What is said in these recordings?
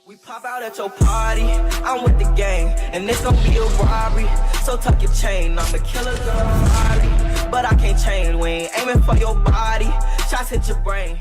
We pop out at your party, I'm with the gang, and this gon' be a robbery. So tuck your chain, I'm a killer girl, Harley, but I can't change. We ain't aiming for your body, shots hit your brain.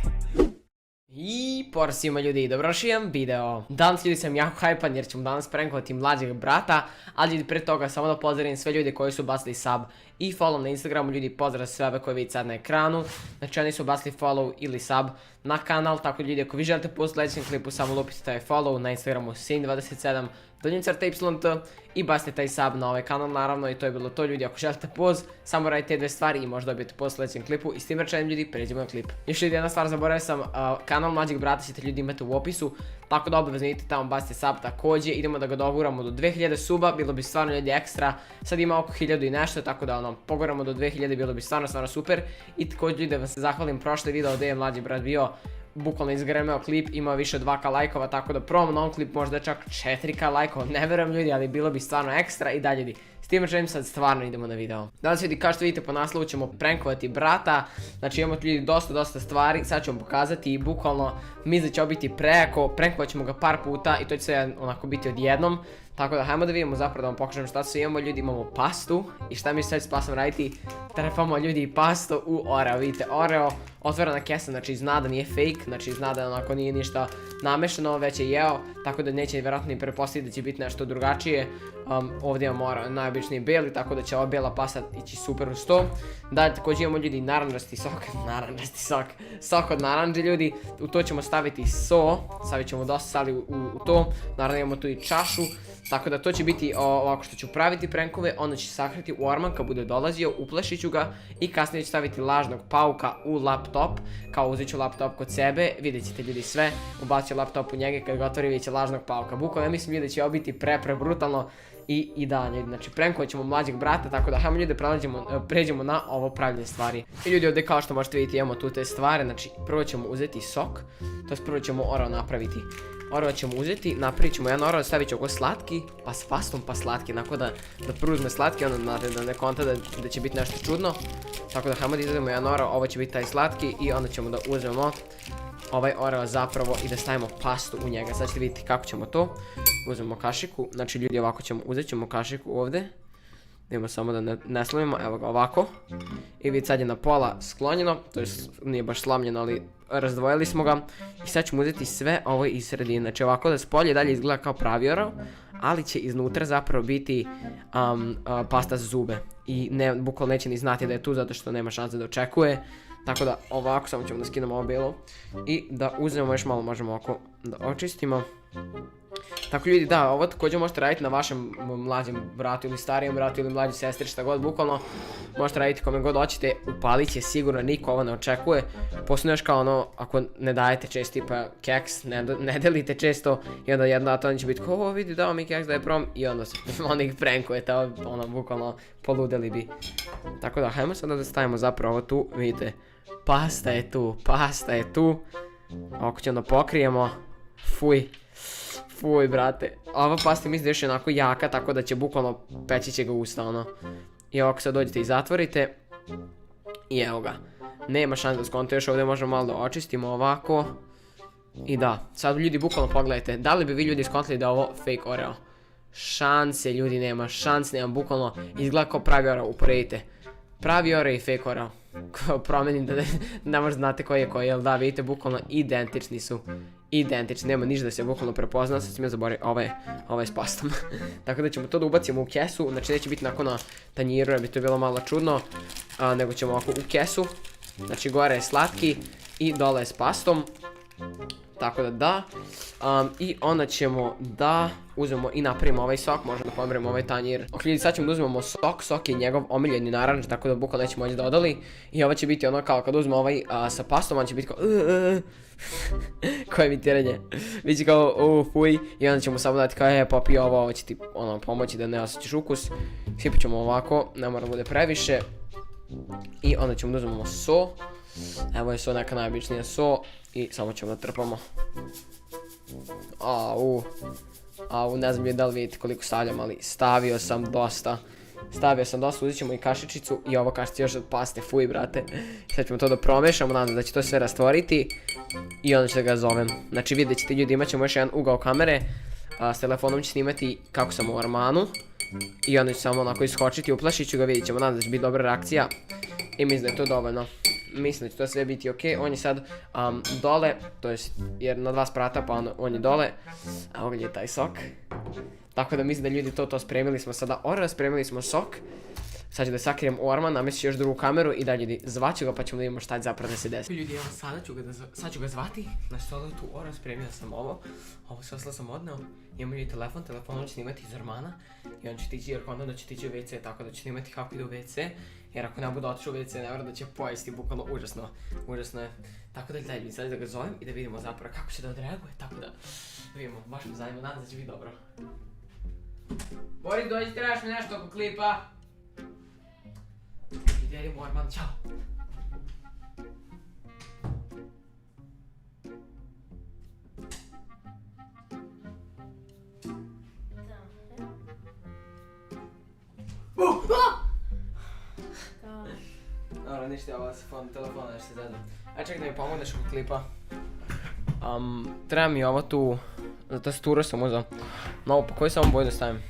I pozdrav svima ljudi, dobrodošli u jedan video. Danas ljudi sam jako hypan jer ćemo danas prankovati mlađeg brata. Ali ljudi pre toga samo da pozdravim sve ljude koji su bacili sub i follow na Instagramu. Ljudi pozdrav sve ove koje vidite sad na ekranu. Znači oni su bacili follow ili sub na kanal. Tako ljudi ako vi želite po sljedećem klipu samo lupite taj follow na Instagramu sin27 _YT i bacite taj sub na ovaj kanal naravno. I to je bilo to ljudi, ako želite poz samo radite te dve stvari i možda dobijete po sljedećem klipu. I s tim rečenim ljudi pređemo na klip. Još ljudi jedna stvar, zaboravio sam, kanal mlađeg brata ćete ljudi imati u opisu. Tako da obavezno idite tamo, bacite sub također. Idemo da ga doguramo do 2000 suba, bilo bi stvarno ljudi ekstra. Sad ima oko 1000 i nešto, tako da ono, poguramo do 2000, bilo bi stvarno super. I također ljudi da vam se zahvalim, prošli video gdje je mlađi brat bio bukvalno izgremeo klip, imao više od 2k lajkova, tako da probamo na ovom klip možda čak 4k lajkova, ne verujem ljudi, ali bilo bi stvarno ekstra. I dalje ljudi, s tim rečenim sad stvarno idemo na video. Danas ljudi, kao što vidite po naslovu ćemo prankovati brata. Znači imamo tu ljudi dosta stvari, sad ću vam pokazati i bukvalno mislim da će ovo biti preko, prankovat ćemo ga par puta i to će sve onako biti odjednom. Tako da hajmo da vidimo zapravo da vam pokažem šta sve imamo ljudi, imamo pastu i šta mi sad s pastom raditi, trepamo ljudi pastu u Oreo, vidite Oreo, otvorena kesa, znači zna da nije fake, znači zna da onako nije ništa namešano, već je jeo, tako da neće vjerojatno ni pretpostaviti da će biti nešto drugačije. Ovdje imamo Oreo, najobičniji beli, tako da će ova bijela pasta ići super uz to. Dalje također imamo ljudi naranđasti sok, sok od naranđe ljudi, u to ćemo staviti so, stavit ćemo dosta sali u to, naravno imamo tu i čašu. Tako da to će biti ovako što ću praviti prankove, onda će sakriti u orman kad bude dolazio, uplašit ću ga i kasnije ću staviti lažnog pauka u laptop, kao uzet ću laptop kod sebe, vidjet ćete ljudi sve, ubacit laptop u njega, kad ga otvori vidjet će lažnog pauka. Bukvalno ja mislim ljudi da će ovo biti pre brutalno i da, znači prankovat ćemo mlađeg brata, tako da hajmo ljudi pređemo na ovo pravljenje stvari. I ljudi ovdje kao što možete vidjeti imamo tu te stvari, znači prvo ćemo uzeti sok, to jest prvo ćemo Oreo napraviti. Oreo ćemo uzeti, napravit ćemo jedan Oreo, stavit ću oko slatki, pa s pastom pa slatki, onako da prvo uzme slatki, onda znate da ne konta da će biti nešto čudno. Tako da hajmo da izvedemo jedan Oreo, ovo će biti taj slatki i onda ćemo da uzmemo ovaj Oreo zapravo i da stavimo pastu u njega. Sad ćete vidjeti kako ćemo to. Uzmemo kašiku, znači ljudi ovako uzet ćemo kašiku ovdje. Idemo samo da ne slomimo, evo ga ovako. I vidite sad je na pola sklonjeno, to je nije baš slomljeno ali razdvojili smo ga. I sad ćemo uzeti sve ovo iz sredine, znači ovako da spolje dalje izgleda kao pravi Oreo, ali će iznutra zapravo biti pasta za zube. I bukvalno neće ni znati da je tu zato što nema šanse da očekuje. Tako da ovako samo ćemo da skinemo ovo bijelo i da uzmemo još malo, možemo ovako da očistimo. Tako ljudi da, ovo također možete raditi na vašem mlađem bratu ili starijem bratu ili mlađoj sestri, šta god bukvalno. Možete raditi kome god hoćete, upalit će sigurno, niko ovo ne očekuje. Posebno još kao ono, ako ne dajete često tipa keks, ne delite često i onda jedna to će biti kao, o vidi dao mi keks da je prom i onda se onda ih prankujete, ono bukvalno poludeli bi. Tako da hajmo sada da stavimo zapravo ovo tu, vidite, pasta je tu. Ovako će onda pokrijemo, fuj brate, ova pasta mislim da je još onako jaka, tako da će bukvalno peći će ga usta ono. I ovako sad dođete i zatvorite. I evo ga, nema šanse da skonto, još ovdje možemo malo da očistimo ovako. I da, sad ljudi bukvalno pogledajte, da li bi vi ljudi skontili da je ovo fake Oreo? Šanse ljudi nema, bukvalno izgleda kao pravi Oreo, uporedite. Pravi Oreo i fake Oreo. Promenim da ne možda znate koji je koji, jel da, vidite bukvalno identični su. Identični, nema ništa da se bukvalno prepozna, sad sam ja zaboravio, ovo je s pastom. Tako da ćemo to da ubacimo u kesu, znači neće biti nakon na tanjiru jer bi to bilo malo čudno, nego ćemo ovako u kesu, znači gore je slatki i dole je s pastom. Tako da i onda ćemo da uzmemo i napravimo ovaj sok, možemo da pomerimo ovaj tanjir. Ok ljudi, sad ćemo da uzmemo sok je njegov omiljeni naranč, tako da bukvalno neće moći da odoli. I ovo će biti ono kao kad uzmemo ovaj sa pastom, on će biti kao koje emitiranje, bit će kao fuj. I onda ćemo samo dati kao popi ovo će ti ono pomoći da ne osjećaš ukus. Sipit ćemo ovako, ne mora bude previše. I onda ćemo da uzmemo so. Evo je so, neka najobičnija so. I samo ćemo da trpamo. Ne znam da li vidite koliko stavljam, ali stavio sam dosta. Stavio sam dosta, uzet ćemo i kašičicu i ovo kašice još od paste, fuj brate. Sad ćemo to da promešamo, nadam da će to sve rastvoriti i onda ću da ga zovem. Znači vidjet ćete ljudi, imat ćemo još jedan ugao kamere, s telefonom ću snimati kako sam u ormanu i onda ću samo onako iskočiti, uplašit ću ga, vidjet ćemo, nadam da će biti dobra reakcija i mislim da je to dovoljno. Mislim da će to sve biti ok, on je sad dole, to jest jer na 2 sprata pa on je dole, a ovdje je taj sok. Tako da mislim da ljudi to spremili smo sada oreo, spremili smo sok. Sad ću da sakrijem u orman, namestit ću još drugu kameru i da ljudi zvaću ga pa ćemo da vidimo šta će zapravo da se desi. Ljudi, evo sad ću ga zvati, na stolu tu oreo, spremio sam ovo sve osla sam odneo. Imamo ljudi telefonom ću snimati iz ormana i on će tići jer onda da će tići u WC, tako da ću snimati kako ide u WC. Jer ako ne bude otišao u WC, ne vjerujem da će pojesti, bukvalno užasno je. Tako da ljudi, sad da ga zovem i da vidimo zapravo kako će da odreaguje, tako da vidimo, baš me zanima, nadam da će biti dobro. Boris, dođi, trebaš mi nešto oko klipa. Idemo, Orman, čao. Dobro, ništa, ovo se telefona nešto se zezam. Aj ček da mi pomogneš oko klipa. Treba mi ovo tu, za tasturu sam uzao. No, pa koju samo boju da stavim?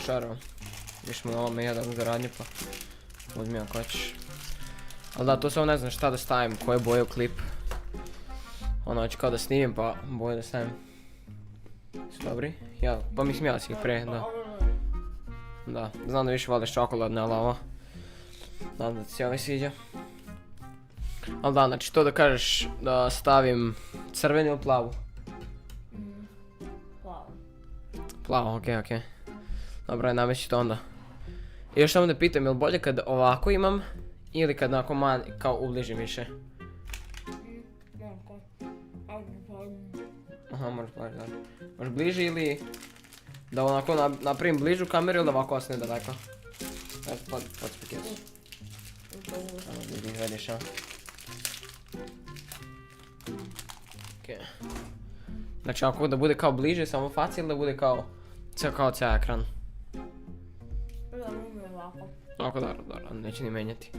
Šaro, viš mu ovome jedan za radnje pa uzmi ako hoćeš. Ali da, to samo ne znam šta da stavim, koje boje u klip. Ono, hoću kao da snimim pa boje da stavim. Su dobri? Ja, pa mislim ja si ih pre, da. Da, znam da više voliš čokoladne, ali ovo. Znam da ti se ovaj sviđa. Ali da, znači to da kažeš da stavim crvenu ili plavu? Plavu. Plavu, okej. Dobro, namestit ću to onda. I još samo da pitam, je li bolje kad ovako imam ili kad onako kao ubližim više? Aha, možeš plaći, da. Možeš bliži ili da onako napravim bližu kameru ili da ovako ostane daleko? Podspikiraš. Da izvediš, a? Okej. Znači ako da bude kao bliže samo faca ili da bude kao cijel ekran? Ovako, dobro, neće ni menjati.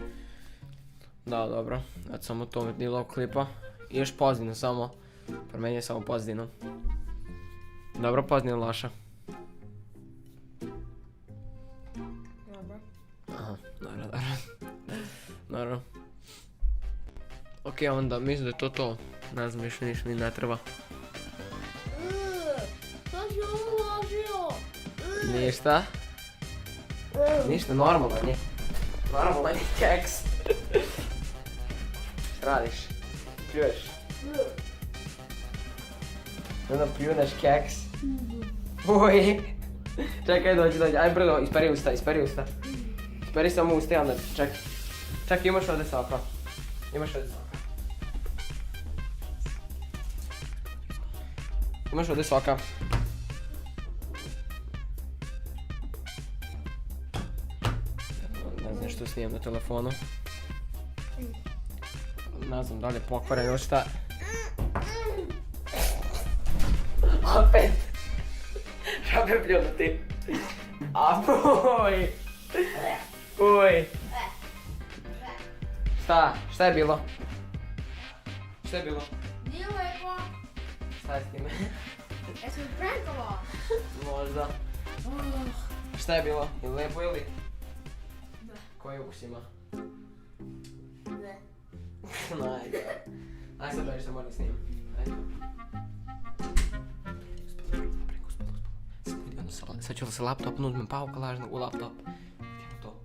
Da, dobro, eto samo to dio ovog klipa. I još pozadinu samo, promijenio samo pozadinu. Dobro, pozadinu loša. Aha, dobro. Ok, onda mislim da je to to. Ne znam, više ništa mi ne treba. Šta si ovo uložio? Ništa. Ništa, normalan je. Normalan je keks. Šta radiš? Pljuješ? Onda pljuneš keks. Uj. Čekaj, dođi. Aj brzo, isperi usta. Isperi samo usta i onda, čekaj. Čekaj, imaš ovdje soka. Imaš ovdje soka. Ne znam što snimam na telefonu. Ne znam da li je pokvaren ili šta. Opet! Šabe pljunuti. A fuj! Uj! Šta je bilo? Nije lepo. Šta je s time? Jesi mi prankovao? Možda. Šta je bilo? Je lepo ili? Da. Koji ukus ima? Ne. Ajde. Ajde sad dođi što moram snimam. Ajde. Sad ću sa laptopom uzmem pauka lažno u laptop. Idemo to.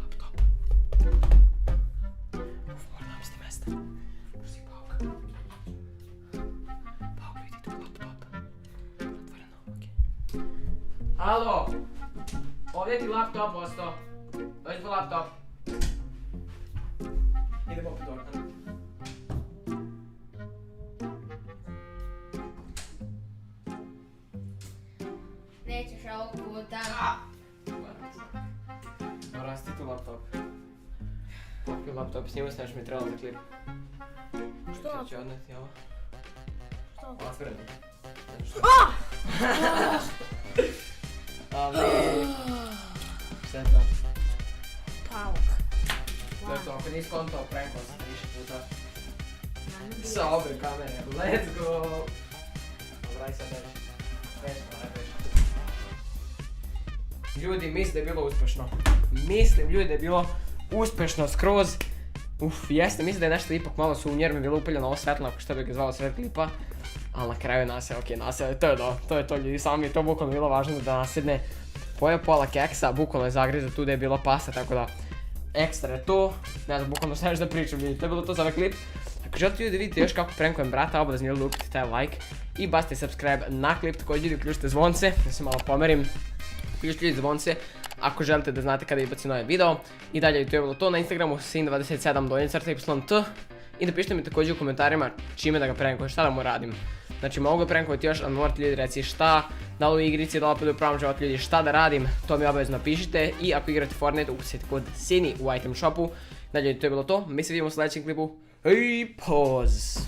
Laptop. Moram namesti mesta. Prosi pauka. Pauka, vidi tu laptop. Otvoreno, okej. Halo! Ovdje ti laptop ostao. Dođi po laptop. Idemo opet orkan. Nećeš ovog puta. Rasti tu laptop. Kupio laptop, snimao sam nešto mi je trebalo za klip. Što? Sad ću odneti ovo. Što? Otvoreno. Ali... Sve to. Pauk. To je to, ako nisi kontao, prankao sam više puta. Sa obe kamere, let's go! Dobro, aj sad reći. Vešno, aj vešno. Ljudi, mislim da je bilo uspješno. Mislim, ljudi, da je bilo uspješno skroz. Jeste, mislim da je nešto ipak malo sumnjer, mi je bilo upaljeno ovo svetlo, ako što bi ga zvalo svet klipa. Ali na kraju nasje, okej, nasje, to je to ljudi, samo mi je to bukvalno bilo važno da nasjedne. Pojeo pola keksa, bukvalno je zagrizao tu da je bilo pasta, tako da ekstra je to. Ne znam, bukvalno sve da pričam, ljudi, to je bilo to za ovaj klip. Ako želite ljudi da vidite još kako prankujem brata, obavezno ljudi lupite taj like i bacite subscribe na klip, također ljudi uključite zvonce, da se malo pomerim. Uključite ljudi zvonce ako želite da znate kada izbacim novi video. I dalje to je bilo to na Instagramu sin27_yt i napišite mi također u komentarima čime da ga prankujem, šta da mu radim. Znači mogu ga prankovati još, ali morate ljudi reći šta, da li u igrici, da li opet u pravom životu ljudi šta da radim, to mi obavezno napišite. I ako igrate Fortnite, ukucajte kod Sini u item shopu. Dalje to je bilo to, mi se vidimo u sljedećem klipu. Hej, poz!